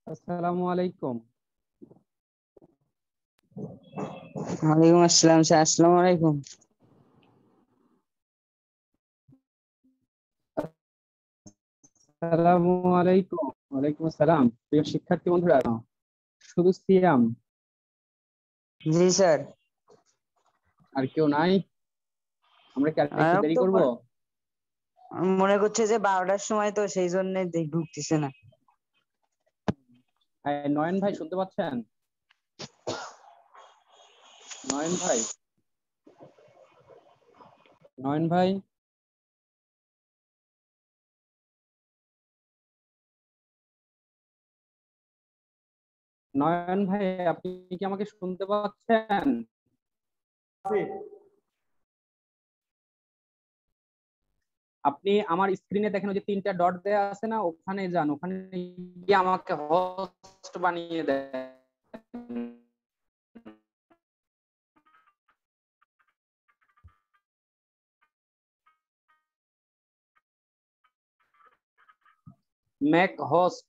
আসসালামু আলাইকুম। ওয়ালাইকুম আসসালাম স্যার। আসসালামু আলাইকুম। আসসালামু আলাইকুম। ওয়ালাইকুম আসসালাম। প্রিয় শিক্ষার্থী বন্ধুরা, শুধু সিয়াম, জি স্যার। আর কেউ নাই? আমরা কি আরেকটু আর দেরি তো করব? মনে করছে যে 12টার সময়, তো সেই জন্য ঢুকতেছে না। নয়ন ভাই শুনতে পাচ্ছেন? নয়ন ভাই, নয়ন ভাই, নয়ন ভাই, আপনি কি আমাকে শুনতে পাচ্ছেন? আপনি আমার স্ক্রিনে দেখেন, ওই যে 3টা ডট দেয়া আছে না, ওখানে যান, ওখানে গিয়ে আমাকে হোস্ট বানিয়ে দেন। মেক হোস্ট,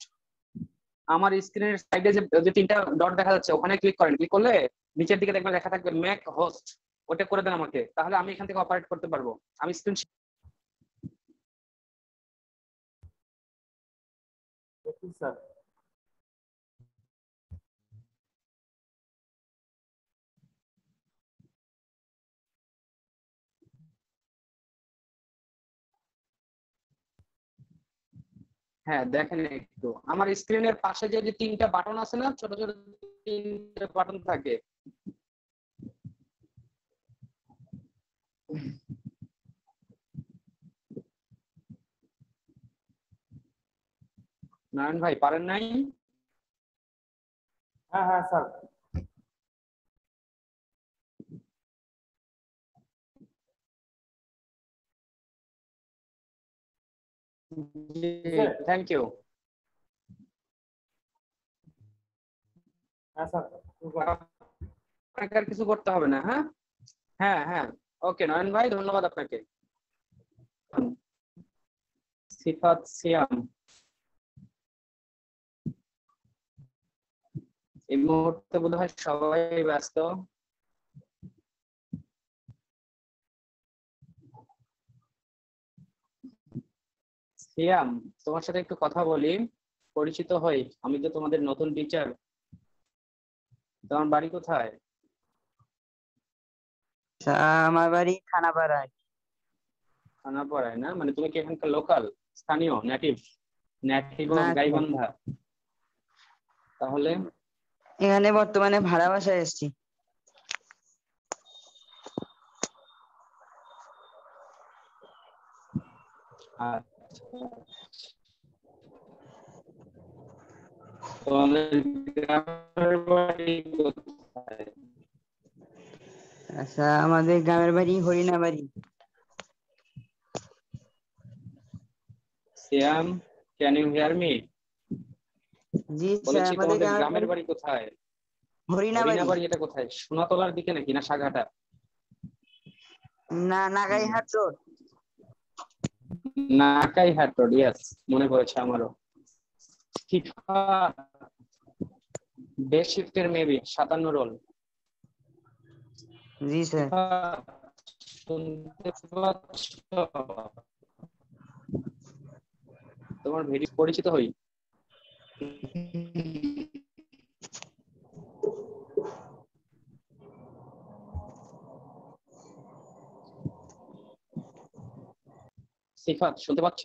আমার স্ক্রিনের সাইডে যে যে 3টা ডট দেখা যাচ্ছে, ওখানে ক্লিক করেন। ক্লিক করলে নিচের দিকে দেখবেন লেখা থাকবে মেক হোস্ট। ওটা করে দেন আমাকে, তাহলে আমি এখান থেকে অপারেট করতে পারবো। আমি স্ক্রিন স্যার। হ্যাঁ দেখেন, একটু আমার স্ক্রিনের পাশে যে 3টা বাটন আছে না, ছোট ছোট 3টে বাটন থাকে। নারায়ণ ভাই পারেন নাই? হ্যাঁ হ্যাঁ স্যার। Thank you. হ্যাঁ স্যার, আপনাকে আর কিছু করতে হবে না। হ্যাঁ হ্যাঁ হ্যাঁ, ওকে নয়ন ভাই, ধন্যবাদ আপনাকে। সিফাত সিয়াম, এই মুহূর্তে বোধহয় সবাই ব্যস্ত। সিয়াম, তোমার সাথে একটু কথা বলি, পরিচিত হই। আমি তো তোমাদের নতুন টিচার। তোমার বাড়ি কোথায়? আমার বাড়ি থানাপাড়ায়। খানাপাড়ায় না? মানে তুমি কি এখানকার লোকাল? স্থানীয়, নেটিভ, নেটিভ না অফ গাইবান্ধা। তাহলে এখানে বর্তমানে ভাড়া বাসায় এসেছি। তোমাদের গ্রামের বাড়ি কোথায়? আচ্ছা, আমাদের গ্রামের বাড়ি Harinabari. Siam, can you hear me? জি স্যার, বলেছি আমাদের তোমাদের গ্রামের গ্রামের বাড়ি বাড়ি কোথায়? হরিণাবাড়ি। হরিণাবাড়ি এটা কোথায়? সোনাতলার দিকে নাকি না সাগাটা? না, Nagaihat road. Nakaihat road, yes, মনে পড়েছে আমারও। ডে শিফটের মেবি 57 রোল। জি স্যার। শুনতে পাচ্ছ? তোমার ভিডিও পরিচিত হই। সিফাত শুনতে পাচ্ছ?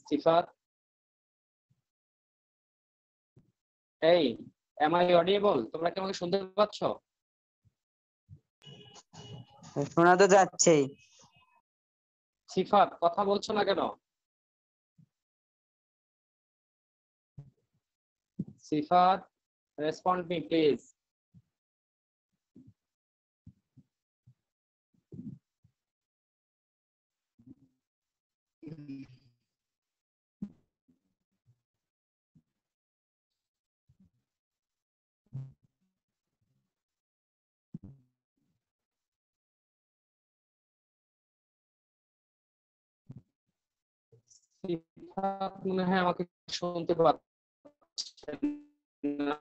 সিফাত, এই এম আই অডিয়েবল? তোমরা কি আমাকে শুনতে পাচ্ছ? শোনা তো যাচ্ছেই। সিফাত কথা বলছো না কেন? সিফাত, রেসপন্ড মি প্লিজ। সিফাত মনে হয় আমাকে শুনতে পাচ্ছে না।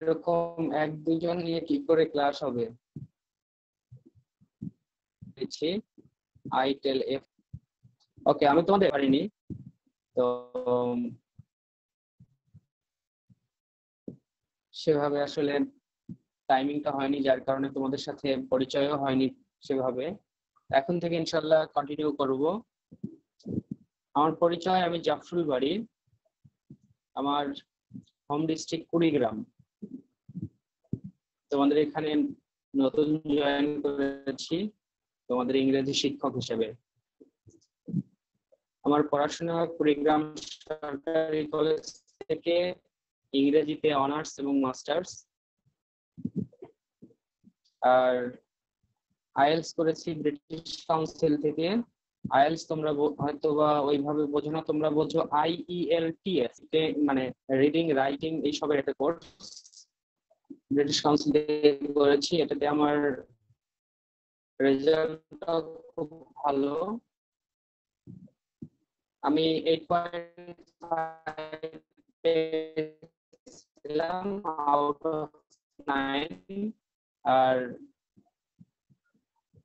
এরকম এক দুজন নিয়ে কি করে ক্লাস হবে? I tell F. ওকে, আমি তোমাদের পারিনি তো, সেভাবে আসলে টাইমিংটা হয়নি, যার কারণে তোমাদের সাথে পরিচয়ও হয়নি সেভাবে। এখন থেকে ইনশাল্লাহ কন্টিনিউ করব। আমার পরিচয়, আমি জাফরুল বাড়ি, আমার হোম ডিস্ট্রিক্ট কুড়িগ্রাম। তোমাদের এখানে নতুন জয়েন করেছি তোমাদের ইংরেজি শিক্ষক হিসেবে। আমার পড়াশোনা কুড়িগ্রাম সরকারি কলেজ থেকে ইংরেজিতে অনার্স এবং মাস্টার্স, আর আইএলটিএস করেছি ব্রিটিশ কাউন্সিল থেকে। আইএলটিএস তোমরা হয়তো বা ওইভাবে বোঝো না, তোমরা বোঝো IELTS, মানে রিডিং রাইটিং এইসবের একটা কোর্স। ব্রিটিশ কাউন্সিল থেকে করেছি, এটাতে আমার রেজাল্টটা খুব ভালো। আমি 8.5 পেয়েছিলাম আউট অফ 9। আর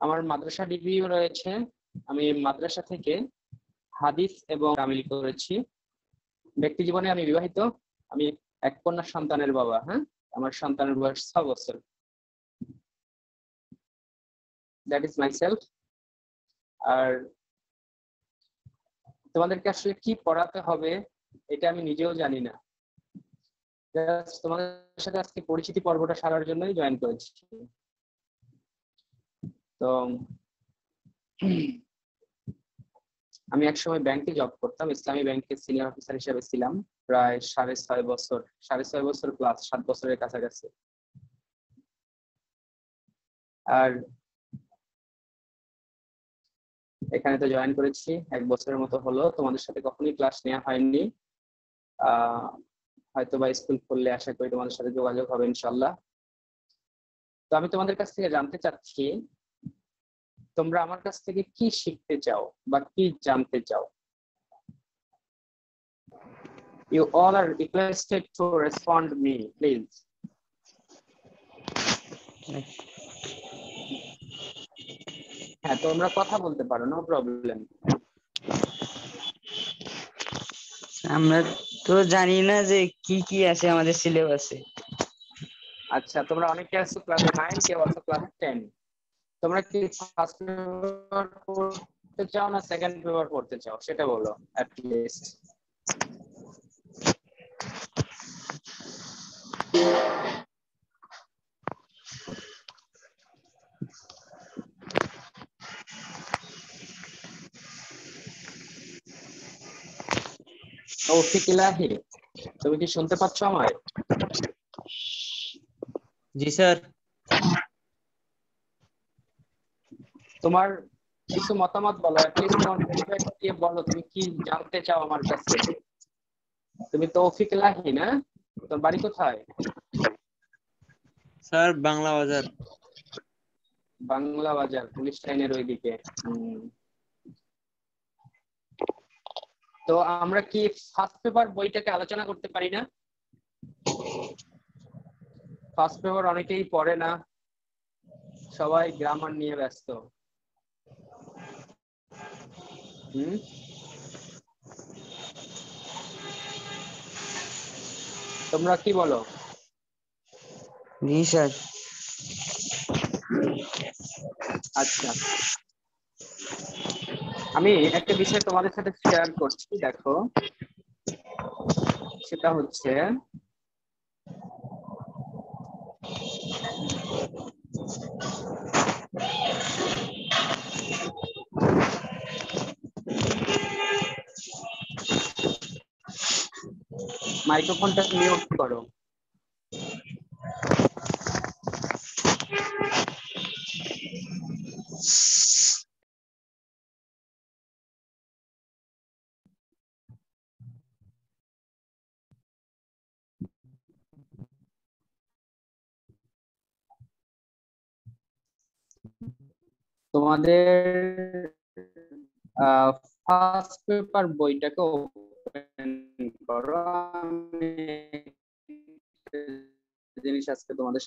আমার মাদ্রাসা ডিগ্রিও রয়েছে। আমি মাদ্রাসা থেকে হাদিস এবং কামিল করেছি। ব্যক্তি জীবনে আমি বিবাহিত, আমি এক কন্যা সন্তানের বাবা। হ্যাঁ, আমার সন্তানের বয়স 6 বছর। That is my self. আর তোমাদেরকে আসলে কি পড়াতে হবে এটা আমি নিজেও জানি না, জাস্ট তোমাদের সাথে আজকে পরিচিতি পর্বটা সারার জন্যই জয়েন করেছি। তো আমি একসময় ব্যাংকে জব করতাম, ইসলামী ব্যাংকে সিনিয়র অফিসার হিসেবে ছিলাম প্রায় 6.5 বছর, 6.5 বছর প্লাস 7 বছরের কাছাকাছি। আর এখানে তো জয়েন করেছি 1 বছরের মতো হলো, তোমাদের সাথে কখনোই ক্লাস নেওয়া হয়নি। হয়তো বা স্কুল খুললে আশা করি তোমাদের সাথে যোগাযোগ হবে ইনশাল্লাহ। তো আমি তোমাদের কাছ থেকে জানতে চাচ্ছি, তোমরা আমার কাছ থেকে কি শিখতে চাও বা কি জানতে চাও? You all are requested to respond me, please. হ্যাঁ, তোমরা কথা বলতে পারো, নো প্রবলেম। আমরা তো জানি না যে কি কি আছে আমাদের সিলেবাসে। আচ্ছা, তোমরা অনেকে আছো ক্লাস 9, কেউ আছো ক্লাস 10। তোমরা কি ফার্স্ট পেপার পড়তে চাও না সেকেন্ড পেপার পড়তে চাও সেটা বলো অ্যাট লিস্ট। তৌফিক ইলাহি, তুমি কি শুনতে পাচ্ছ আমায়? জি স্যার। তোমার কিছু মতামত বলো, অ্যাটলিস্ট তোমার মোটিভেট দিয়ে বলো তুমি কি জানতে চাও আমার কাছে। তুমি তৌফিক ইলাহি না? তোর বাড়ি কোথায়? স্যার বাংলা বাজার। বাংলা বাজার, পুলিশ লাইনের ওইদিকে। তো আমরা কি ফার্স্ট পেপার বইটাকে আলোচনা করতে পারি না? ফার্স্ট পেপার অনেকেই পড়ে না, সবাই গ্রামার নিয়ে ব্যস্ত। তোমরা কি বলো? জি স্যার। আচ্ছা, আমি একটা বিষয় তোমাদের সাথে শেয়ার করছি, দেখো। সেটা হচ্ছে মাইক্রোফোনটা মিউট করো। তোমাদের ফার্স্ট পেপার বইটাকে ওপেন করো। আমি জিনিস আজকে তোমাদের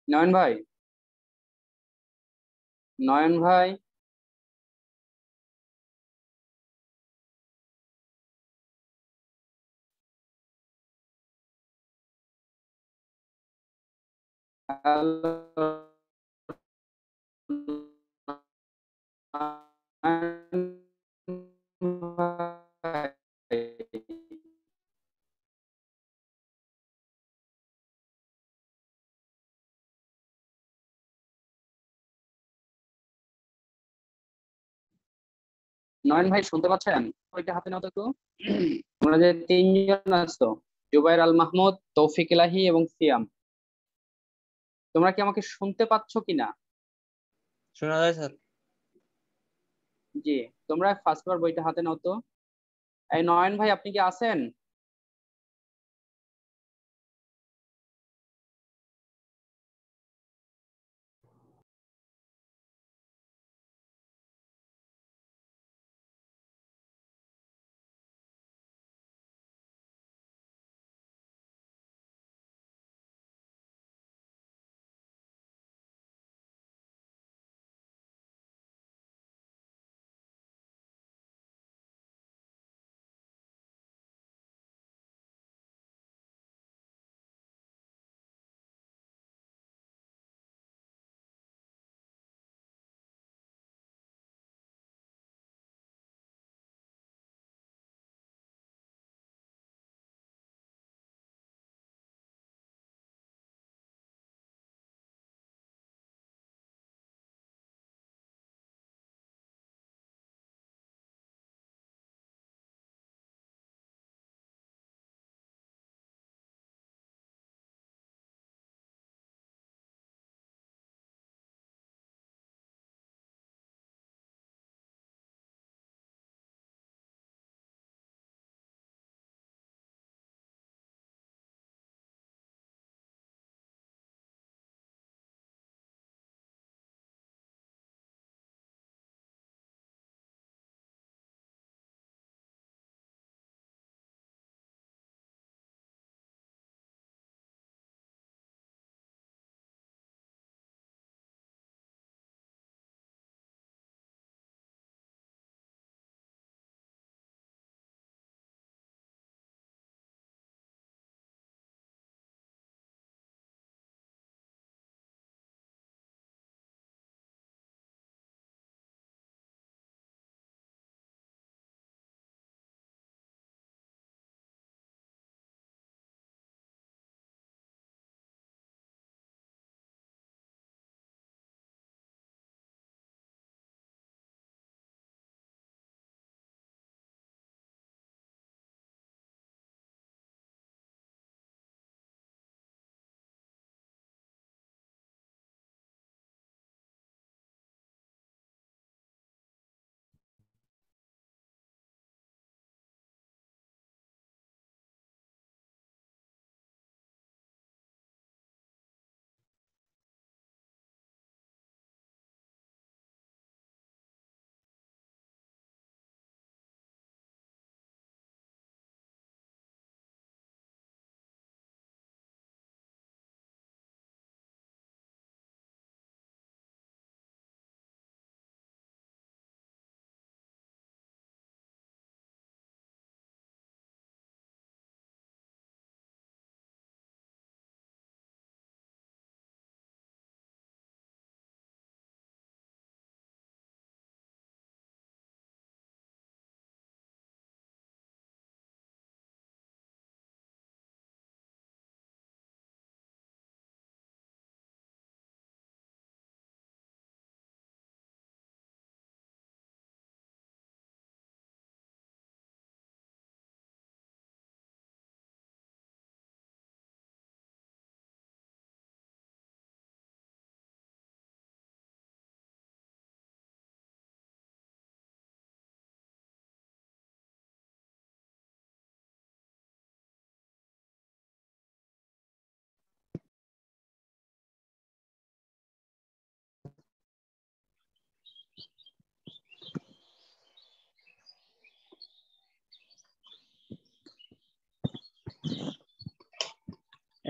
নয়ন ভাই, নয়ন ভাই, হ্যালো নয়ন ভাই, শুনতে পাচ্ছেন? ওইটা হাতে নাও তো একটু। তোমরা যে তিনজন আছো, জুবাইর আল মাহমুদ, তৌফিক ইলাহি এবং সিয়াম, তোমরা কি আমাকে শুনতে পাচ্ছ কিনা? শোনা যায় স্যার। জি, তোমরা ফার্স্ট বার বইটা হাতে নাও তো। এই নয়ন ভাই, আপনি কি আছেন?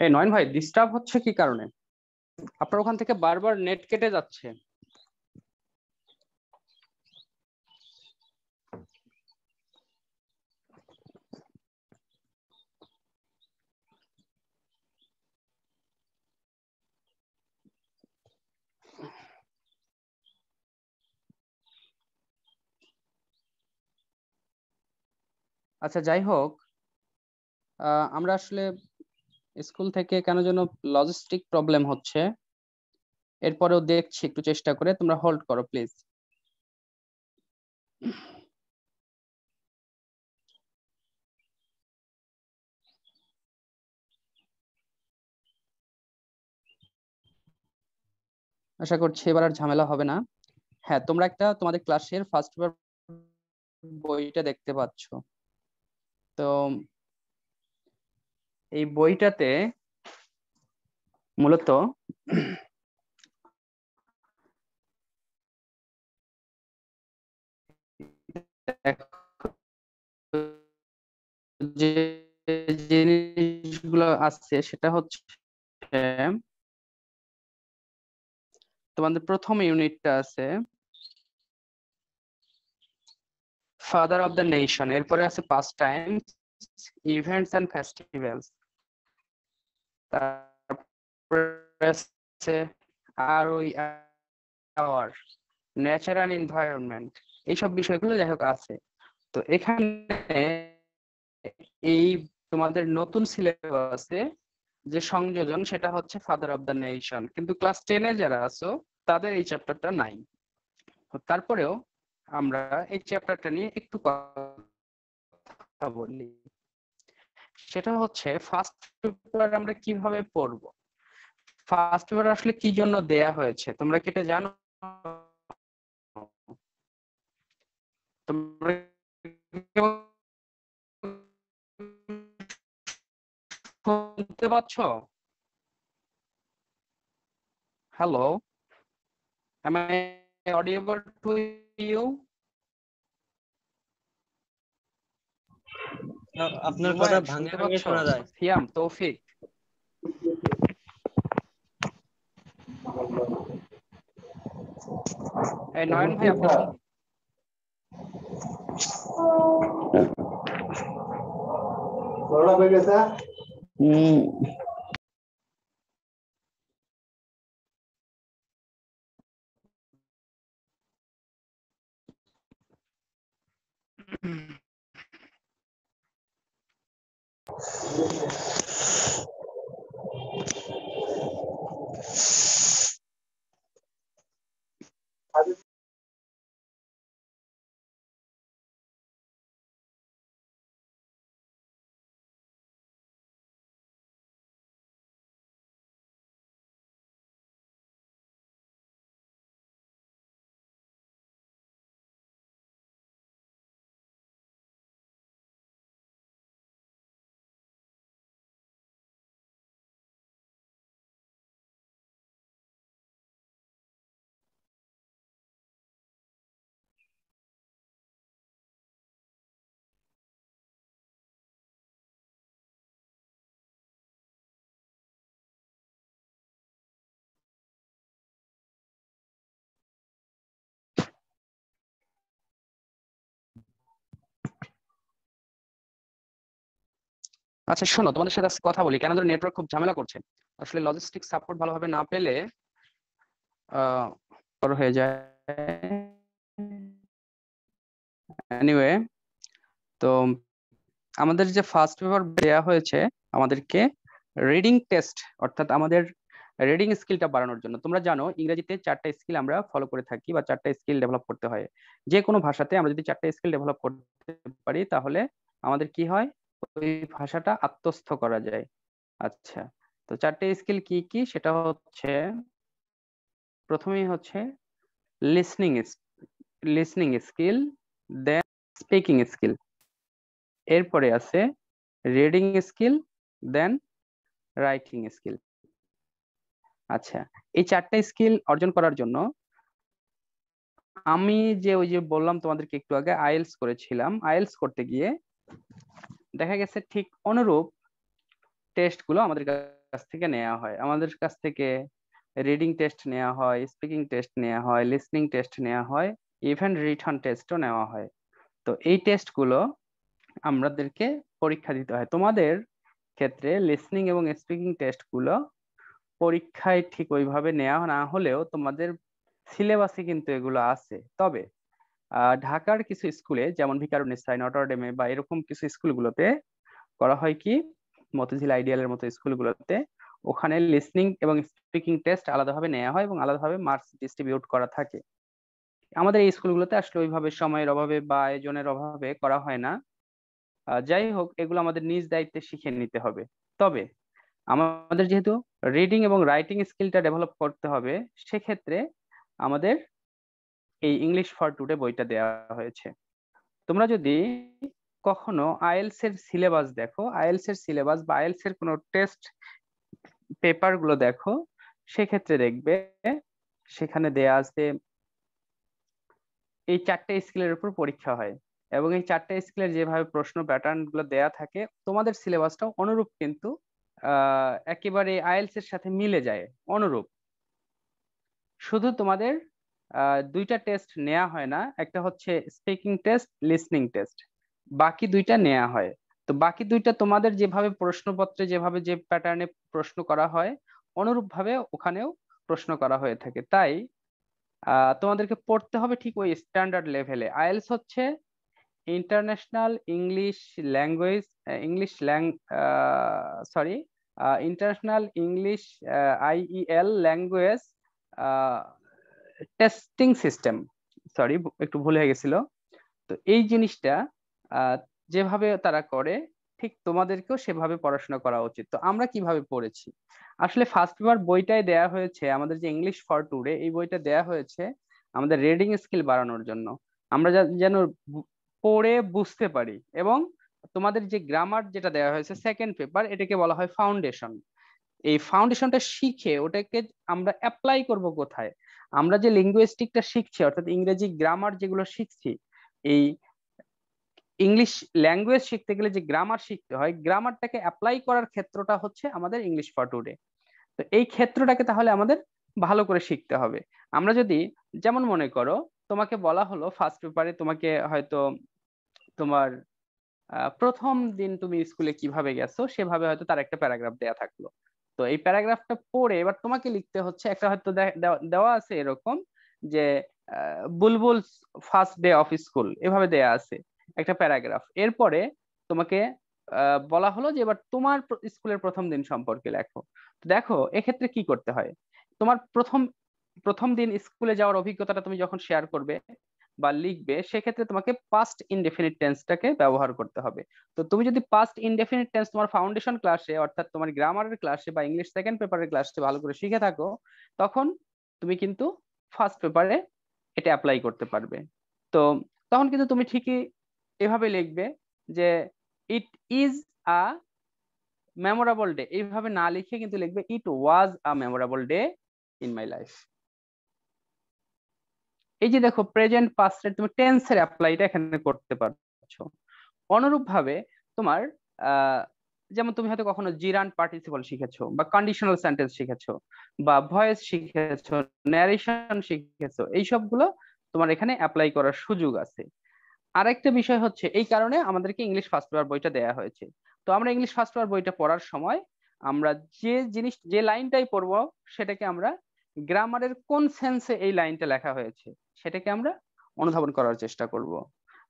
এই নয়ন ভাই, ডিস্টার্ব হচ্ছে কি কারণে? আপনার ওখান থেকে বারবার নেট কেটে যাচ্ছে। আচ্ছা, যাই হোক, আমরা আসলে স্কুল থেকে কেন যেন লজিস্টিক প্রবলেম হচ্ছে। এরপরেও দেখছি, একটু চেষ্টা করে, তোমরা হোল্ড করো প্লিজ। আশা করছি এবার আর ঝামেলা হবে না। হ্যাঁ, তোমরা একটা তোমাদের ক্লাসের ফার্স্ট পেপার বইটা দেখতে পাচ্ছ। তো এই বইটাতে মূলত যে জিনিসগুলো আছে সেটা হচ্ছে তোমাদের প্রথম ইউনিটটা আছে ফাদার অফ দ্য নেশন, এরপরে আছে past times, events and festivals, তারপরে আছে আর ওই আওয়ার নেচার অ্যান্ড এনভায়রনমেন্ট, এইসব বিষয়গুলো যাই হোক আছে। তো এখানে এই তোমাদের নতুন সিলেবাসে যে সংযোজন সেটা হচ্ছে ফাদার অফ দ্য নেশন, কিন্তু ক্লাস 10-এ যারা আছো তাদের এই চ্যাপ্টারটা নাই। তারপরেও আমরা এই চ্যাপ্টারটা নিয়ে একটু কথা বলি। সেটা হচ্ছে ফার্স্ট পেপার আমরা কিভাবে পড়ব, ফার্স্ট পেপার আসলে কি জন্য দেয়া হয়েছে তোমরা কি এটা জানো? তোমরা শুনতে পাচ্ছ? Hello, am I audible to you? আপনার কথা জুবায়ের ভাঙে শুনতে ভাঙে পাচ্ছ? শোনা যায়। সিয়াম, তৌফিক, এই নয়ন ভাই আপনি আচ্ছা শোনো, তোমাদের সাথে আজকে কথা বলি কেন ধরো নেটওয়ার্ক খুব ঝামেলা করছে। আসলে লজিস্টিক সাপোর্ট ভালোভাবে না পেলে বড় হয়ে যায়। এনিওয়ে, তো আমাদের যে ফার্স্ট পেপার দেয়া হয়েছে আমাদেরকে রিডিং টেস্ট, অর্থাৎ আমাদের রিডিং স্কিলটা বাড়ানোর জন্য। তোমরা জানো ইংরেজিতে 4টা স্কিল আমরা ফলো করে থাকি বা 4টা স্কিল ডেভেলপ করতে হয়। যে কোনো ভাষাতে আমরা যদি 4টা স্কিল ডেভেলপ করতে পারি তাহলে আমাদের কি হয়, ওই ভাষাটা আত্মস্থ করা যায়। আচ্ছা, তো 4টে স্কিল কি কি সেটা হচ্ছে, প্রথমেই হচ্ছে লিসনিং লিসনিং স্কিল, দেন স্পিকিং স্কিল, এরপরে আছে রিডিং স্কিল, দেন রাইটিং স্কিল। আচ্ছা, এই 4টা স্কিল অর্জন করার জন্য আমি যে ওই যে বললাম তোমাদেরকে একটু আগে আইএলস করেছিলাম, আইএলস করতে গিয়ে দেখা গেছে ঠিক অনুরূপ টেস্ট গুলো আমাদের কাছ থেকে নেওয়া হয়। আমাদের কাছ থেকে রিডিং টেস্ট নেওয়া হয়, স্পিকিং টেস্ট নেওয়া হয়, লিসনিং টেস্ট নেওয়া হয়, ইভেন রিটার্ন টেস্টও নেওয়া হয়। তো এই টেস্ট গুলো আমাদেরকে পরীক্ষা দিতে হয়। তোমাদের ক্ষেত্রে লিসনিং এবং স্পিকিং টেস্ট গুলো পরীক্ষায় ঠিক ওইভাবে নেওয়া না হলেও তোমাদের সিলেবাসে কিন্তু এগুলো আছে। তবে ঢাকার কিছু স্কুলে যেমন ভিকারুননিসা, নটরডেমে বা এরকম কিছু স্কুলগুলোতে করা হয় কি, মতিঝিল আইডিয়ালের মতো স্কুলগুলোতে ওখানে লিসনিং এবং স্পিকিং টেস্ট আলাদাভাবে নেওয়া হয় এবং আলাদাভাবে মার্কস ডিস্ট্রিবিউট করা থাকে। আমাদের এই স্কুলগুলোতে আসলে ওইভাবে সময়ের অভাবে বা আয়োজনের অভাবে করা হয় না। যাই হোক, এগুলো আমাদের নিজ দায়িত্বে শিখে নিতে হবে। তবে আমাদের যেহেতু রিডিং এবং রাইটিং স্কিলটা ডেভেলপ করতে হবে, সেক্ষেত্রে আমাদের এই ইংলিশ ফর টুডে বইটা দেওয়া হয়েছে। তোমরা যদি কখনো আইএলস এর সিলেবাস দেখো, আইএলস এর সিলেবাস বা আইএলস এর কোনো টেস্ট পেপার গুলো দেখো, সেক্ষেত্রে দেখবে সেখানে দেয়া আছে এই 4টে স্কিলের উপর পরীক্ষা হয়, এবং এই 4টে স্কিলের যেভাবে প্রশ্ন প্যাটার্ন গুলো দেয়া থাকে তোমাদের সিলেবাসটাও অনুরূপ, কিন্তু একেবারে আইএলস এর সাথে মিলে যায়, অনুরূপ। শুধু তোমাদের 2টা টেস্ট নেওয়া হয় না, একটা হচ্ছে স্পিকিং টেস্ট, লিসনিং টেস্ট, বাকি 2টা নেওয়া হয়। তো বাকি 2টা তোমাদের যেভাবে প্রশ্নপত্রে যেভাবে যে প্যাটার্নে প্রশ্ন করা হয় অনুরূপ ভাবে ওখানেও প্রশ্ন করা হয়ে থাকে। তাই তোমাদেরকে পড়তে হবে ঠিক ওই স্ট্যান্ডার্ড লেভেলে। আইএলস হচ্ছে international English language, international English IEL language testing system, sorry একটু ভুল হয়ে গেছিল। তো এই জিনিসটা যেভাবে তারা করে ঠিক তোমাদেরকেও সেভাবে পড়াশোনা করা উচিত। তো আমরা কিভাবে পড়েছি, আসলে ফার্স্ট পেপার বইটাই দেয়া হয়েছে আমাদের, যে ইংলিশ ফর টুডে এই বইটা দেয়া হয়েছে আমাদের রিডিং স্কিল বাড়ানোর জন্য, আমরা যেন পড়ে বুঝতে পারি। এবং তোমাদের যে গ্রামার যেটা দেওয়া হয়েছে সেকেন্ড পেপার, এটাকে বলা হয় ফাউন্ডেশন। এই ফাউন্ডেশনটা শিখে ওটাকে আমরা অ্যাপ্লাই করব কোথায়, আমরা যে লিঙ্গুইস্টিকটা শিখছি অর্থাৎ ইংরেজি গ্রামার যেগুলো শিখছি, এই ইংলিশ ল্যাঙ্গুয়েজ শিখতে গেলে যে গ্রামার শিখতে হয়, গ্রামারটাকে অ্যাপ্লাই করার ক্ষেত্রটা হচ্ছে আমাদের ইংলিশ ফর টুডে। তো এই ক্ষেত্রটাকে তাহলে আমাদের ভালো করে শিখতে হবে। আমরা যদি যেমন মনে করো তোমাকে বলা হলো ফার্স্ট পেপারে, তোমাকে হয়তো তোমার প্রথম দিন তুমি স্কুলে কিভাবে গেছো সেভাবে হয়তো তার একটা প্যারাগ্রাফ দেয়া থাকলো। তো এই প্যারাগ্রাফটা পড়ে এবার তোমাকে লিখতে হচ্ছে, একটা হয়তো দেওয়া আছে এরকম যে বুলবুল ফার্স্ট ডে অফ স্কুল, এভাবে দেয়া আছে একটা প্যারাগ্রাফ। এরপরে তোমাকে বলা হলো যে এবার তোমার স্কুলের প্রথম দিন সম্পর্কে লেখো। তো দেখো এক্ষেত্রে কি করতে হয়, তোমার প্রথম দিন স্কুলে যাওয়ার অভিজ্ঞতাটা তুমি যখন শেয়ার করবে বা লিখবে, সেক্ষেত্রে তোমাকে পাস্ট ইনডেফিনিট টেন্সটাকে ব্যবহার করতে হবে। তো তুমি যদি পাস্ট ইনডেফিনিট টেন্স তোমার ফাউন্ডেশন ক্লাসে অর্থাৎ তোমার গ্রামারের ক্লাসে বা ইংলিশ সেকেন্ড পেপারের ক্লাসে ভালো করে শিখে থাকো, তখন তুমি কিন্তু ফার্স্ট পেপারে এটা অ্যাপ্লাই করতে পারবে। তো তখন কিন্তু তুমি ঠিকই এভাবে লিখবে যে it is a memorable day, এইভাবে না লিখে কিন্তু লিখবে it was a memorable day in my life. এই যে দেখো প্রেজেন্ট পাস্টের তুমি টেন্সের অ্যাপ্লাইটা এখানে করতে পারছো। অনুরূপ ভাবে তোমার যেমন তুমি হয়তো কখনো জিরান্ট পার্টিসিপল শিখেছো বা কন্ডিশনাল সেন্টেন্স শিখেছো বা ভয়েস শিখেছো, ন্যারেশন শিখেছো, এই সবগুলো তোমার এখানে অ্যাপ্লাই করার সুযোগ আছে। আরেকটা বিষয় হচ্ছে এই কারণে আমাদেরকে ইংলিশ ফার্স্ট পেপার বইটা দেয়া হয়েছে। তো আমরা ইংলিশ ফার্স্ট পেপার বইটা পড়ার সময় আমরা যে লাইনটাই পড়বো সেটাকে আমরা গ্রামারের কোন সেন্সে এই লাইনটা লেখা হয়েছে সেটাকে আমরা অনুধাবন করার চেষ্টা করব।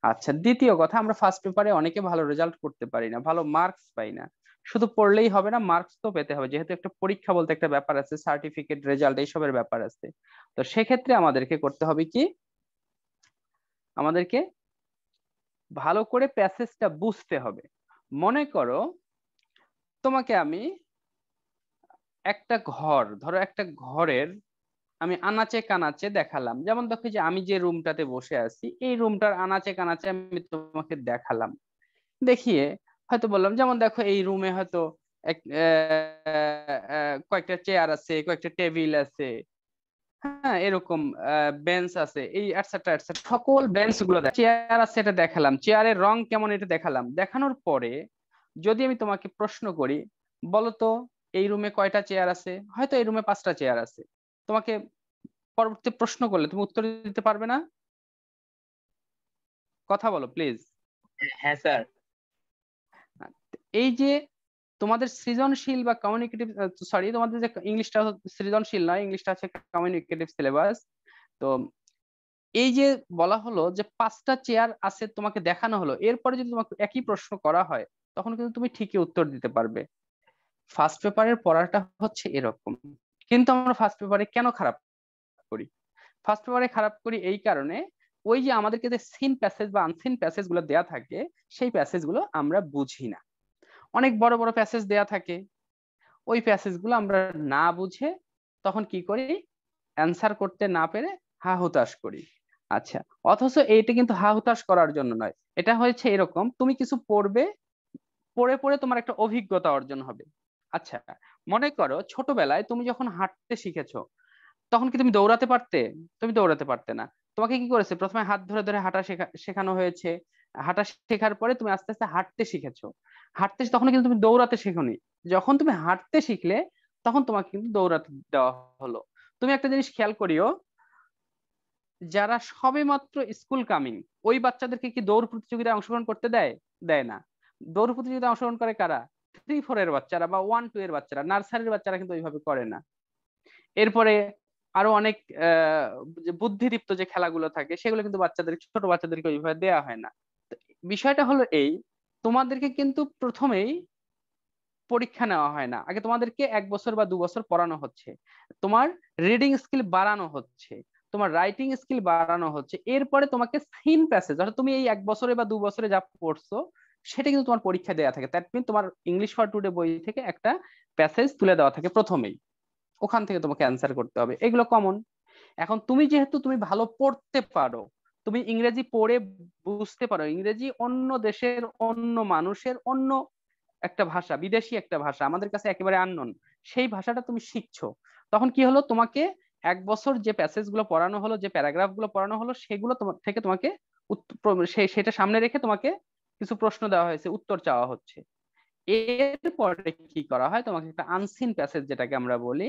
আচ্ছা, দ্বিতীয় কথা, আমরা ফার্স্ট পেপারে অনেকে ভালো রেজাল্ট করতে পারি না, ভালো মার্কস পাই না। শুধু পড়লেই হবে না, মার্কস তো পেতে হবে, যেহেতু একটা পরীক্ষা বলতে একটা ব্যাপার আছে, সার্টিফিকেট রেজাল্ট এইসবের ব্যাপার আছে। তো সেক্ষেত্রে আমাদেরকে করতে হবে কি, আমাদেরকে ভালো করে প্যাসেজটা বুঝতে হবে। মনে করো তোমাকে আমি একটা ঘর, ধরো একটা ঘরের আমি আনাচে কানাচে দেখালাম, যেমন দেখো যে আমি যে রুমটাতে বসে আছি এই রুমটার আনাচে কানাচে আমি তোমাকে দেখালাম, দেখিয়ে হয়তো বললাম যেমন দেখো এই রুমে হয়তো কয়েকটা চেয়ার আছে, কয়েকটা টেবিল আছে, হ্যাঁ এরকম বেঞ্চ আছে, এই এটসেট্রা এটসেট্রা, সকল বেঞ্চ গুলো চেয়ার আছে এটা দেখালাম, চেয়ারের রং কেমন এটা দেখালাম। দেখানোর পরে যদি আমি তোমাকে প্রশ্ন করি বলো তো এই রুমে কয়টা চেয়ার আছে, হয়তো এই রুমে 5টা চেয়ার আছে, তোমাকে পরবর্তী প্রশ্ন করলে তুমি উত্তর দিতে পারবে না? কথা বলো প্লিজ। হ্যাঁ স্যার। এই যে তোমাদের সৃজনশীল বা কমিউনিকেটিভ, সরি তোমাদের যে ইংলিশটা সৃজনশীল নয়, ইংলিশটা হচ্ছে কমিউনিকেটিভ সিলেবাস। তো এই যে বলা হলো যে 5টা চেয়ার আছে তোমাকে দেখানো হলো, এরপরে যদি তোমাকে একই প্রশ্ন করা হয় তখন কিন্তু তুমি ঠিকই উত্তর দিতে পারবে। ফার্স্ট পেপারের পড়াটা হচ্ছে এরকম। কিন্তু আমরা ফার্স্ট পেপারে কেন খারাপ করি? ফার্স্ট পেপারে খারাপ করি এই কারণে, ওই যে আমাদেরকে যে সিন প্যাসেজ বা আনসিন প্যাসেজ গুলো দেয়া থাকে সেই প্যাসেজ গুলো আমরা বুঝি না। অনেক বড় বড় প্যাসেজ দেয়া থাকে, ওই প্যাসেজ গুলো আমরা না বুঝে তখন কি করি, অ্যান্সার করতে না পেরে হা হুতাশ করি। আচ্ছা, অথচ এইটা কিন্তু হা হুতাশ করার জন্য নয়, এটা হয়েছে এরকম, তুমি কিছু পড়বে, পড়ে পড়ে তোমার একটা অভিজ্ঞতা অর্জন হবে। আচ্ছা, মনে করো ছোটবেলায় তুমি যখন হাঁটতে শিখেছো, তখন কি তুমি দৌড়াতে পারতে? তুমি দৌড়াতে পারতে না। তোমাকে কি করেছে, প্রথমে হাত ধরে ধরে হাঁটা শেখানো হয়েছে। হাঁটা শেখার পরে তুমি আস্তে আস্তে হাঁটতে শিখেছো। তখন কিন্তু তুমি দৌড়াতে শেখোনি। যখন তুমি হাঁটতে শিখলে, তখন তোমাকে কিন্তু দৌড়াতে দেওয়া হলো। তুমি একটা জিনিস খেয়াল করিও, যারা সবেমাত্র স্কুল কামিং, ওই বাচ্চাদেরকে কি দৌড় প্রতিযোগিতায় অংশগ্রহণ করতে দেয়? দেয় না। দৌড় প্রতিযোগিতায় অংশগ্রহণ করে কারা? 3-4 এর বাচ্চারা বা 1-2 এর বাচ্চারা, নার্সারির বাচ্চারা কিন্তু ওইভাবে করে না। এরপরে আরো অনেক যে বুদ্ধিদীপ্ত যে খেলাগুলো থাকে, সেগুলো কিন্তু ছোট বাচ্চাদেরকে ওইভাবে দেওয়া হয় না। তো বিষয়টা হলো এই, তোমাদেরকে কিন্তু প্রথমেই পরীক্ষা নেওয়া হয় না, আগে তোমাদেরকে 1 বছর বা 2 বছর পড়ানো হচ্ছে, তোমার রিডিং স্কিল বাড়ানো হচ্ছে, তোমার রাইটিং স্কিল বাড়ানো হচ্ছে, এরপরে তোমাকে সিন প্যাসেজ, অর্থাৎ তুমি এই 1 বছরে বা 2 বছরে যা পড়ছো সেটা কিন্তু তোমার পরীক্ষা দেওয়া থাকে। দ্যাট মিন তোমার ইংলিশ ফর টুডে বই থেকে একটা প্যাসেজ তুলে দেওয়া থাকে প্রথমেই, ওখান থেকে তোমাকে অ্যান্সার করতে হবে, এগুলো কমন। এখন তুমি যেহেতু তুমি ভালো পড়তে পারো, তুমি ইংরেজি পড়ে বুঝতে পারো, ইংরেজি অন্য দেশের অন্য মানুষের অন্য একটা ভাষা, বিদেশি একটা ভাষা, আমাদের কাছে একেবারে আননোন, সেই ভাষাটা তুমি শিখছো, তখন কি হলো, তোমাকে 1 বছর যে প্যাসেজ গুলো পড়ানো হলো, যে প্যারাগ্রাফ গুলো পড়ানো হলো, সেগুলো তোমার থেকে তোমাকে সেটা সামনে রেখে তোমাকে কিছু প্রশ্ন দেওয়া হয়েছে, উত্তর চাওয়া হচ্ছে। এরপরে কি করা হয়, তোমাকে একটা আনসিন প্যাসেজ যেটাকে আমরা বলি,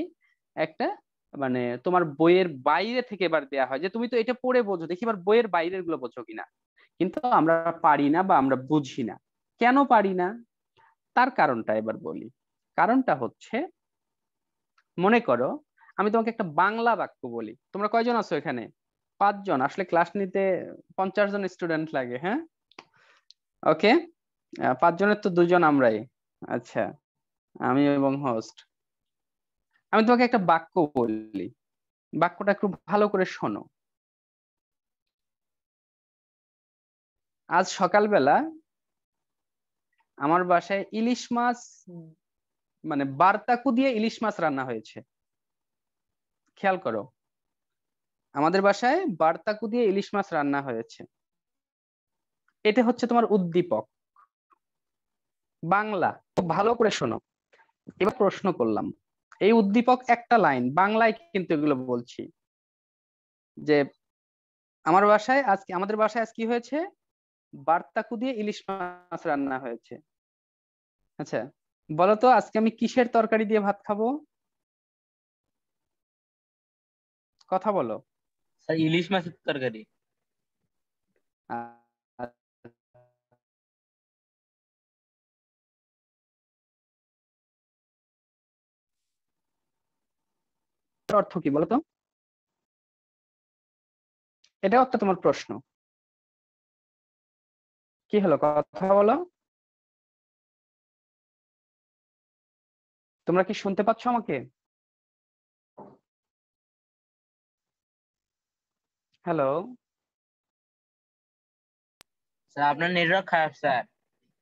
একটা মানে তোমার বইয়ের বাইরে থেকে এবার দেয়া হয়, যে তুমি তো এটা পড়ে বোঝো, দেখি এবার বইয়ের বাইরের গুলো বোঝো কিনা। কিন্তু আমরা পারি না বা আমরা বুঝি না। কেন পারি না, তার কারণটা এবার বলি। কারণটা হচ্ছে, মনে করো আমি তোমাকে একটা বাংলা বাক্য বলি, তোমরা কয়জন আছো এখানে? 5 জন। আসলে ক্লাস নিতে 50 জন স্টুডেন্ট লাগে, হ্যাঁ? ওকে, 5 জনের তো 2 জন আমরাই। আচ্ছা, আমি এবং হোস্ট। আমি তোমাকে একটা বাক্য বলি, বাক্যটা একটু ভালো করে শোনো। আজ সকালবেলা আমার বাসায় ইলিশ মাছ, মানে বারতাকু দিয়ে ইলিশ মাছ রান্না হয়েছে। খেয়াল করো, আমাদের বাসায় বারতাকু দিয়ে ইলিশ মাছ রান্না হয়েছে, এটা হচ্ছে তোমার উদ্দীপক। বাংলা, খুব ভালো করে শোনো। এবার প্রশ্ন করলাম, এই উদ্দীপক একটা লাইন, বাংলায় কিন্তু এগুলো বলছি, যে আমাদের বাসায় আজ কি হয়েছে, বারতাকু দিয়ে ইলিশ মাছ রান্না হয়েছে। আচ্ছা, বলো তো আজকে আমি কিসের তরকারি দিয়ে ভাত খাবো? কথা বলো। স্যার ইলিশ মাছের তরকারি। আহ, অর্থ কি বলো তো? এটাও একটা তোমার প্রশ্ন। কি হলো, কথা বলো। তোমরা কি শুনতে পাচ্ছ আমাকে? হ্যালো? স্যার আপনার নেটওয়ার্ক খারাপ স্যার,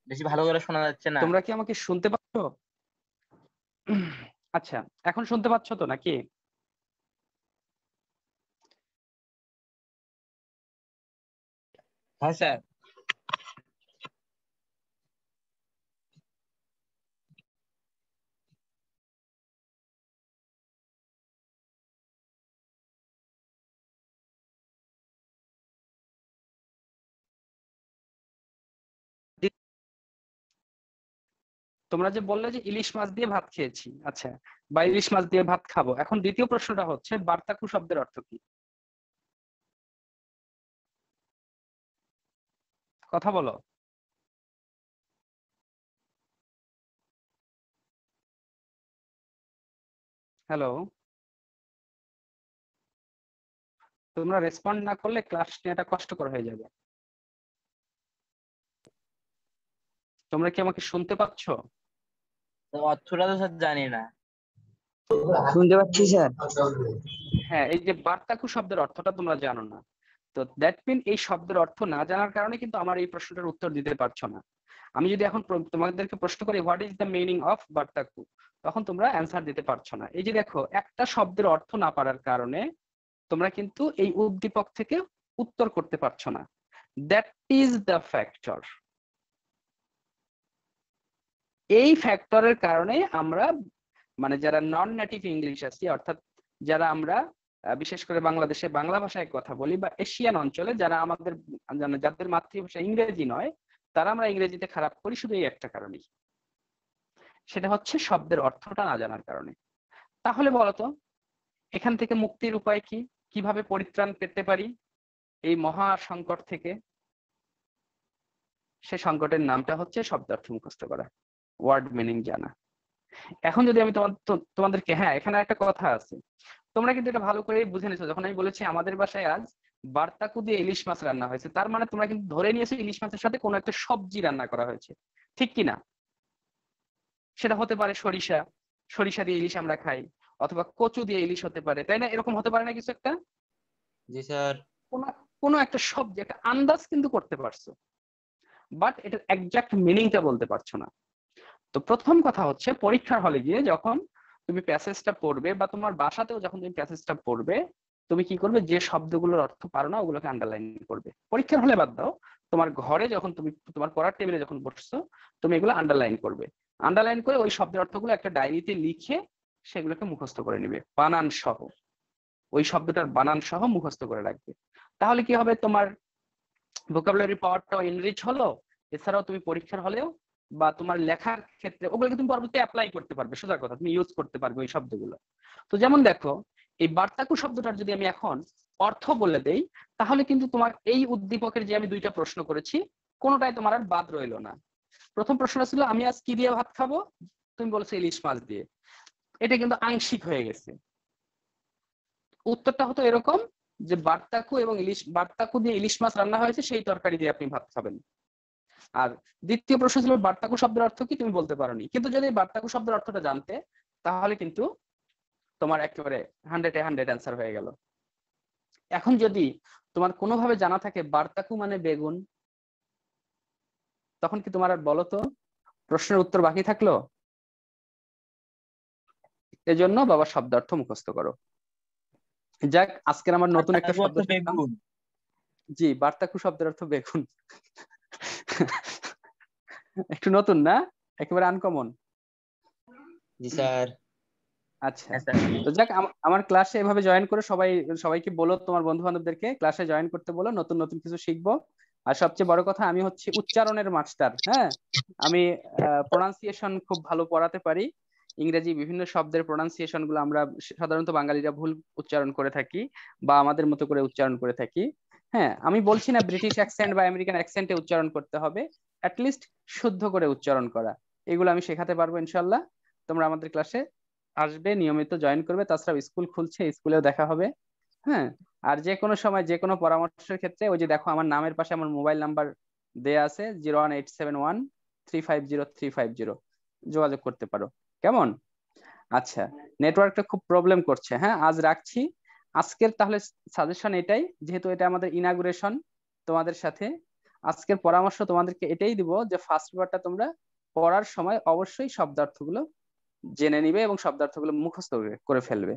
বেশি ভালো করে শোনা যাচ্ছে না। তোমরা কি আমাকে শুনতে পাচ্ছ? আচ্ছা, এখন শুনতে পাচ্ছ তো নাকি? হ্যাঁ স্যার। তোমরা যে বললে যে ইলিশ মাছ দিয়ে ভাত খেয়েছি, আচ্ছা, বা ইলিশ মাছ দিয়ে ভাত খাবো, এখন দ্বিতীয় প্রশ্নটা হচ্ছে বার্তাকু শব্দের অর্থ কি? কথা বলো। হ্যালো? তোমরা রেসপন্ড না করলে ক্লাস নেওয়াটা কষ্টকর হয়ে যাবে। তোমরা কি আমাকে শুনতে পাচ্ছ? অর্থটা তো স্যার জানি না। শুনতে পাচ্ছি স্যার। হ্যাঁ, এই যে বার্তাকু শব্দের অর্থটা তোমরা জানো না, তো দ্যাট মিন এই শব্দের অর্থ না জানার কারণে কিন্তু আমার এই প্রশ্নটার উত্তর দিতে পারছো না। আমি যদি এখন তোমাদেরকে প্রশ্ন করি what is the meaning of বার্তাকু, তখন তোমরা অ্যান্সার দিতে পারছো না। এই যে দেখো, একটা শব্দের অর্থ না পারার কারণে তোমরা কিন্তু এই উদ্দীপক থেকে উত্তর করতে পারছো না। That is the factor. এই ফ্যাক্টরের কারণে আমরা মানে যারা নন নেটিভ ইংলিশ আছি, অর্থাৎ যারা আমরা বিশেষ করে বাংলাদেশে বাংলা ভাষায় কথা বলি বা এশিয়ান অঞ্চলে যারা আমাদের যাদের মাতৃভাষা ইংরেজি নয়, তারা আমরা ইংরেজিতে খারাপ করি শুধু এই একটা কারণেই, সেটা হচ্ছে শব্দের অর্থটা না জানার কারণে। তাহলে বলতো এখান থেকে মুক্তির উপায় কি, কিভাবে পরিত্রাণ পেতে পারি এই মহা সংকট থেকে? সে সংকটের নামটা হচ্ছে শব্দার্থ মুখস্থ করা, ওয়ার্ড মিনিং জানা। এখন যদি আমি তোমাদেরকে, হ্যাঁ এখানে একটা কথা আছে, তোমরা কিন্তু এটা ভালো করে বুঝে নিছো। যখন আমি বলেছি আমাদের বাসায় আজ বার্তাকু দিয়ে ইলিশ মাছ রান্না হয়েছে, তার মানে তোমরা কিন্তু ধরে নিয়েছো ইলিশ মাছের সাথে কোনো একটা সবজি রান্না করা হয়েছে, ঠিক কি না? সেটা হতে পারে সরিষা, সরিষা দিয়ে ইলিশ আমরা খাই, অথবা কচু দিয়ে ইলিশ হতে পারে, তাই না? এরকম হতে পারে না কিছু একটা? জি স্যার। কোনো একটা সবজি, একটা আন্দাজ কিন্তু করতে পারছো, বাট এটার এক্সাক্ট মিনিংটা বলতে পারছো না। তো প্রথম কথা হচ্ছে পরীক্ষার হলে গিয়ে যখন তুমি প্যাসেজটা পড়বে বা তোমার বাসাতেও যখন তুমি প্যাসেজটা পড়বে, তুমি কি করবে, যে শব্দগুলোর অর্থ পারো না ওগুলোকে আন্ডারলাইন করবে। পরীক্ষার হলে বাদ দাও, তোমার ঘরে যখন তুমি তোমার পড়ার টেবিলে যখন বসছো, তুমি এগুলো আন্ডারলাইন করবে। আন্ডারলাইন করে ওই শব্দের অর্থগুলো একটা ডায়েরিতে লিখে সেগুলোকে মুখস্থ করে নিবে বানান সহ, ওই শব্দটার বানান সহ মুখস্থ করে রাখবে। তাহলে কি হবে, তোমার ভোকাবুলারি পাওয়ারটাও এনরিচ হলো, এছাড়াও তুমি পরীক্ষার হলেও বা তোমার লেখার ক্ষেত্রে ওগুলোকে তুমি পরবর্তীতে অ্যাপ্লাই করতে পারবে, সোজা কথা তুমি ইউজ করতে পারবে ওই শব্দগুলো। তো যেমন দেখো, এই বার্তাকু শব্দটার যদি আমি এখন অর্থ বলে দেই, তাহলে কিন্তু তোমার এই উদ্দীপকের যে আমি দুইটা প্রশ্ন করেছি কোনোটাই তোমার আর বাদ রইলো না। প্রথম প্রশ্ন ছিল আমি আজ কি দিয়ে ভাত খাবো, তুমি বলছো ইলিশ মাছ দিয়ে, এটা কিন্তু আংশিক হয়ে গেছে। উত্তরটা হতো এরকম যে বার্তাকু এবং ইলিশ, বার্তাকু দিয়ে ইলিশ মাছ রান্না হয়েছে, সেই তরকারি দিয়ে আপনি ভাত খাবেন। আর দ্বিতীয় প্রশ্ন ছিল বার্তাকু শব্দের অর্থ কি, তুমি বলতে পারোনি। কিন্তু যদি বার্তাকু শব্দের অর্থটা জানতে, তাহলে কিন্তু তোমার একেবারে 100-এ 100 অ্যান্সার হয়ে গেল। এখন যদি তোমার কোনোভাবে জানা থাকে বার্তাকু মানে বেগুন, তখন কি তোমার আর বলো তো প্রশ্নের উত্তর বাকি থাকলো? এজন্য বাবা শব্দার্থ মুখস্থ করো। যাক, আজকের আমার নতুন একটা শব্দ শিখলাম। জি, বার্তাকু শব্দের অর্থ বেগুন। একটু নতুন না, একেবারে আনকমন। জি স্যার। আচ্ছা, তো যাক, আমার ক্লাসে এভাবে জয়েন করে সবাইকে বলো, তোমার বন্ধু বান্ধবদেরকে ক্লাসে জয়েন করতে বলো, নতুন নতুন কিছু শিখবো। আর সবচেয়ে বড় কথা, আমি হচ্ছে উচ্চারণের মাস্টার। হ্যাঁ, আমি প্রোনাউন্সিয়েশন খুব ভালো পড়াতে পারি। ইংরেজি বিভিন্ন শব্দের প্রোনাউন্সিয়েশন গুলো আমরা সাধারণত বাঙালিরা ভুল উচ্চারণ করে থাকি বা আমাদের মতো করে উচ্চারণ করে থাকি। হ্যাঁ, আমি বলছি না ব্রিটিশ অ্যাকসেন্ট বা আমেরিকান অ্যাকসেন্টে উচ্চারণ করতে হবে, অ্যাটলিস্ট শুদ্ধ করে উচ্চারণ করা, এগুলো আমি শেখাতে পারবো ইনশাল্লাহ। তোমরা আমাদের ক্লাসে আসবে, নিয়মিত জয়েন করবে। তাছাড়াও স্কুল খুলছে, স্কুলেও দেখা হবে। হ্যাঁ, আর যে কোনো সময় যে কোনো পরামর্শের ক্ষেত্রে ওই যে দেখো আমার নামের পাশে আমার মোবাইল নাম্বার দেয়া আছে 01871350350, যোগাযোগ করতে পারো। কেমন? আচ্ছা, নেটওয়ার্কটা খুব প্রবলেম করছে। হ্যাঁ, আজ রাখছি। আজকের তাহলে সাজেশন এটাই, যেহেতু এটা আমাদের ইনাগুরেশন তোমাদের সাথে, আজকের পরামর্শ তোমাদেরকে এটাই দিব যে ফার্স্ট পেপারটা তোমরা পড়ার সময় অবশ্যই শব্দার্থগুলো জেনে নিবে এবং শব্দার্থগুলো মুখস্থ করে ফেলবে।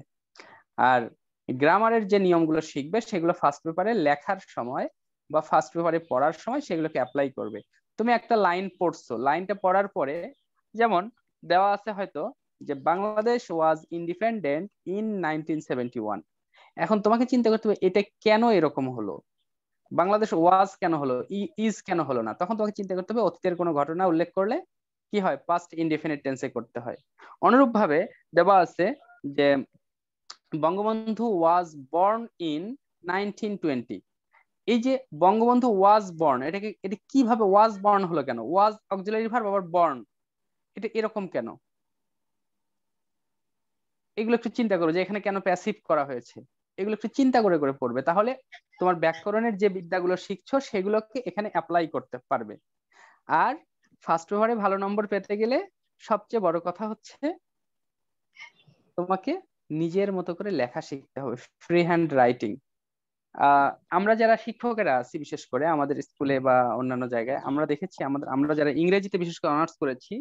আর গ্রামারের যে নিয়মগুলো শিখবে সেগুলো ফার্স্ট পেপারে লেখার সময় বা ফার্স্ট পেপারে পড়ার সময় সেগুলোকে অ্যাপ্লাই করবে। তুমি একটা লাইন পড়ছো, লাইনটা পড়ার পরে যেমন দেওয়া আছে হয়তো যে বাংলাদেশ ওয়াজ ইন্ডিপেন্ডেন্ট ইন 1971। এখন তোমাকে চিন্তা করতে হবে এটা কেন এরকম হলো, বাংলাদেশ ওয়াজ কেন হলো, ইজ কেন হলো না। তখন তোমাকে চিন্তা করতে হবে অতীতের কোনো ঘটনা উল্লেখ করলে কি হয়, পাস্ট ইনডেফিনিট টেন্সে করতে হয়। অনুরূপ ভাবে দেওয়া আছে যে বঙ্গবন্ধু ওয়াজ বর্ন ইন 1920। এই যে বঙ্গবন্ধু ওয়াজ বর্ন, এটা কিভাবে ওয়াজ বর্ন হলো, কেন ওয়াজ অক্সিলারি ভার্ব আবার বর্ন, এটা এরকম কেন? এগুলো একটু চিন্তা করো যে এখানে কেন প্যাসিভ করা হয়েছে, এগুলো একটু চিন্তা করে করে পড়বে। তাহলে তোমার ব্যাকরণের যে বিদ্যাগুলো শিখছো সেগুলোকে এখানে অ্যাপ্লাই করতে পারবে। আর ফার্স্ট পেপারে ভালো নম্বর পেতে গেলে সবচেয়ে বড় কথা হচ্ছে তোমাকে নিজের মতো করে লেখা শিখতে হবে, ফ্রি হ্যান্ড রাইটিং। আমরা যারা শিক্ষকেরা আছি, বিশেষ করে আমাদের স্কুলে বা অন্যান্য জায়গায় আমরা দেখেছি, আমরা যারা ইংরেজিতে বিশেষ করে অনার্স করেছি,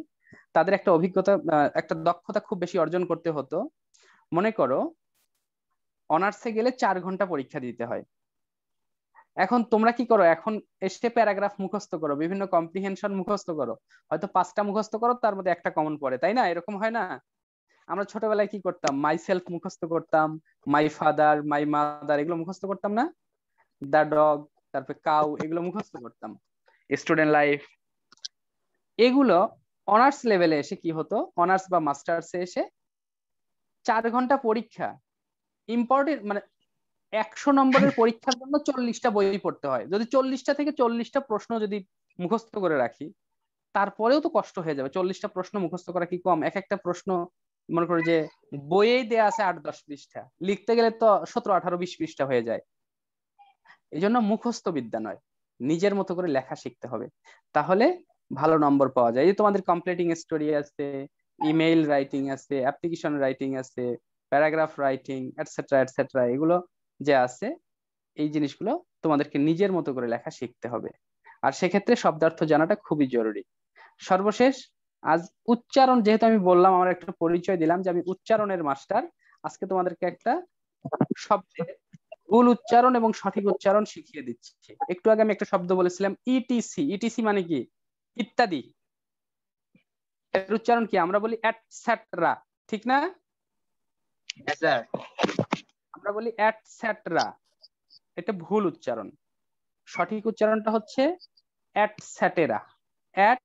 তাদের একটা অভিজ্ঞতা, একটা দক্ষতা খুব বেশি অর্জন করতে হতো। মনে করো অনার্সে গেলে 4 ঘন্টা পরীক্ষা দিতে হয়। এখন তোমরা কি করো, এখন এসে প্যারাগ্রাফ মুখস্থ করো, বিভিন্ন কম্প্রিহেনশন মুখস্থ করো, হয়তো 5টা মুখস্থ করো, তার মধ্যে একটা কমন পড়ে, তাই না? এরকম হয় না? আমরা ছোটবেলায় কি করতাম, মাই সেলফ মুখস্থ করতাম, মাই ফাদার, মাই মাদার, এগুলো মুখস্থ করতাম না? দা ডগ, তারপরে কাউ, এগুলো মুখস্থ করতাম। স্টুডেন্ট লাইফ, এগুলো অনার্স লেভেলে এসে কি হতো, অনার্স বা মাস্টার্সে এসে 4 ঘন্টা পরীক্ষা, ইম্পর্টেন্ট মানে 100 নম্বরের পরীক্ষার জন্য 40টা বই পড়তে হয়। যদি 40টা থেকে 40টা প্রশ্ন যদি মুখস্থ করে রাখি, তারপরেও তো কষ্ট হয়ে যাবে। 40টা প্রশ্ন মুখস্থ করা কি কম? এক একটা প্রশ্ন মনে করো যে বইয়েই দেয়া আছে 8-10 পৃষ্ঠা, লিখতে গেলে তো 17-18-20 পৃষ্ঠা হয়ে যায়। এই জন্য মুখস্থ বিদ্যা নয়, নিজের মতো করে লেখা শিখতে হবে, তাহলে ভালো নম্বর পাওয়া যায়। এই যে তোমাদের কমপ্লিটিং স্টোরি আছে, ইমেইল রাইটিং আছে, অ্যাপ্লিকেশন রাইটিং আছে, প্যারাগ্রাফ রাইটিং, এটসেট্রা এটসেট্রা, এগুলো যে আছে, এই জিনিসগুলো তোমাদেরকে নিজের মতো করে লেখা শিখতে হবে। আর সেক্ষেত্রে শব্দার্থ জানাটা খুবই জরুরি। সর্বশেষ, আজ উচ্চারণ, যেহেতু আমি বললাম, আমার একটা পরিচয় দিলাম যে আমি উচ্চারণের মাস্টার, আজকে তোমাদেরকে একটা শব্দের ভুল উচ্চারণ এবং সঠিক উচ্চারণ শিখিয়ে দিচ্ছি। একটু আগে আমি একটা শব্দ বলেছিলাম ইটিসি, ইটিসি মানে কি? ইত্যাদি। এর উচ্চারণ কি? আমরা বলি এটসেট্রা, ঠিক না? স্যার আমরা বলি এটসেট্রা, এটা ভুল উচ্চারণ। সঠিক উচ্চারণটা হচ্ছে এটসেটেরা, এট